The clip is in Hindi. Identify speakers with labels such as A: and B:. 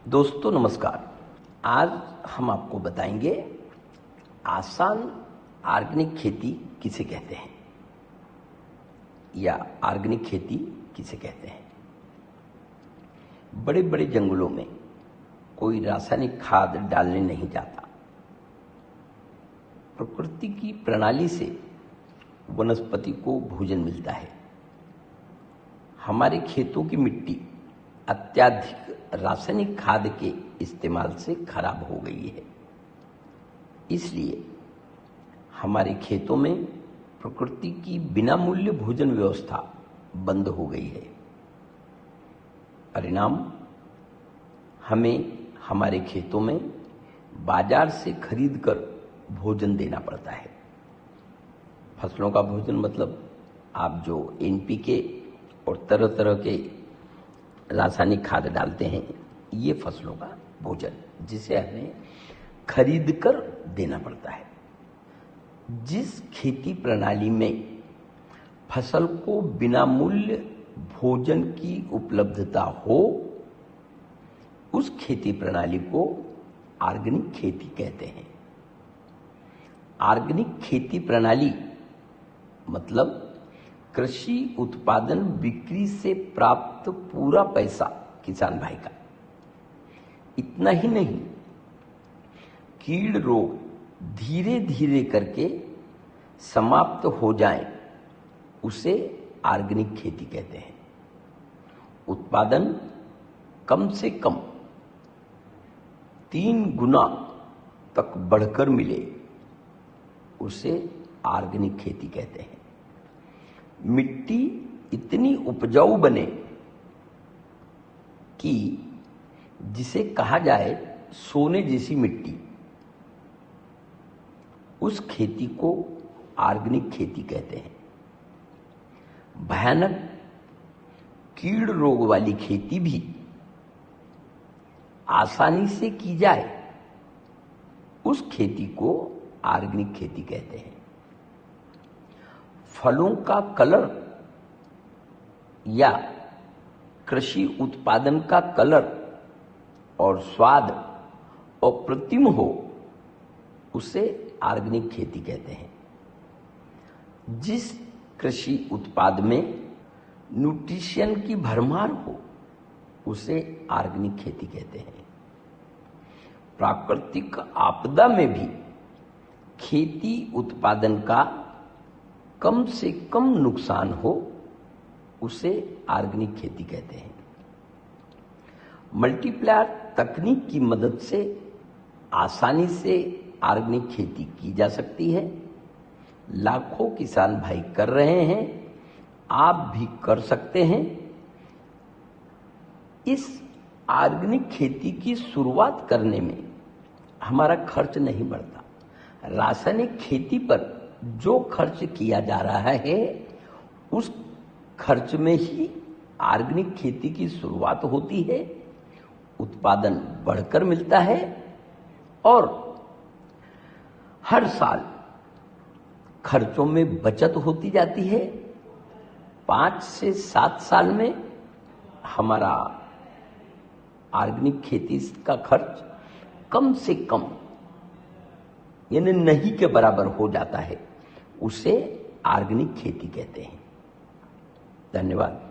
A: दोस्तों नमस्कार। आज हम आपको बताएंगे आसान ऑर्गेनिक खेती किसे कहते हैं या ऑर्गेनिक खेती किसे कहते हैं। बड़े बड़े जंगलों में कोई रासायनिक खाद डालने नहीं जाता। प्रकृति की प्रणाली से वनस्पति को भोजन मिलता है। हमारे खेतों की मिट्टी अत्यधिक रासायनिक खाद के इस्तेमाल से खराब हो गई है, इसलिए हमारे खेतों में प्रकृति की बिना मूल्य भोजन व्यवस्था बंद हो गई है। परिणाम, हमें हमारे खेतों में बाजार से खरीदकर भोजन देना पड़ता है। फसलों का भोजन मतलब आप जो एनपीके और तरह तरह के रासायनिक खाद डालते हैं, ये फसलों का भोजन जिसे हमें खरीद कर देना पड़ता है। जिस खेती प्रणाली में फसल को बिना मूल्य भोजन की उपलब्धता हो, उस खेती प्रणाली को ऑर्गेनिक खेती कहते हैं। ऑर्गेनिक खेती प्रणाली मतलब कृषि उत्पादन बिक्री से प्राप्त पूरा पैसा किसान भाई का। इतना ही नहीं, कीड़ रोग धीरे धीरे करके समाप्त हो जाए, उसे ऑर्गेनिक खेती कहते हैं। उत्पादन कम से कम 3 गुना तक बढ़कर मिले, उसे ऑर्गेनिक खेती कहते हैं। मिट्टी इतनी उपजाऊ बने कि जिसे कहा जाए सोने जैसी मिट्टी, उस खेती को ऑर्गेनिक खेती कहते हैं। भयानक कीड़ रोग वाली खेती भी आसानी से की जाए, उस खेती को ऑर्गेनिक खेती कहते हैं। फलों का कलर या कृषि उत्पादन का कलर और स्वाद अप्रतिम हो, उसे ऑर्गेनिक खेती कहते हैं। जिस कृषि उत्पाद में न्यूट्रिशन की भरमार हो, उसे ऑर्गेनिक खेती कहते हैं। प्राकृतिक आपदा में भी खेती उत्पादन का कम से कम नुकसान हो, उसे ऑर्गेनिक खेती कहते हैं। मल्टीप्लायर तकनीक की मदद से आसानी से ऑर्गेनिक खेती की जा सकती है। लाखों किसान भाई कर रहे हैं, आप भी कर सकते हैं। इस ऑर्गेनिक खेती की शुरुआत करने में हमारा खर्च नहीं बढ़ता। रासायनिक खेती पर जो खर्च किया जा रहा है, उस खर्च में ही ऑर्गेनिक खेती की शुरुआत होती है। उत्पादन बढ़कर मिलता है और हर साल खर्चों में बचत होती जाती है। 5 से 7 साल में हमारा ऑर्गेनिक खेती का खर्च कम से कम यानी नहीं के बराबर हो जाता है, उसे ऑर्गेनिक खेती कहते हैं। धन्यवाद।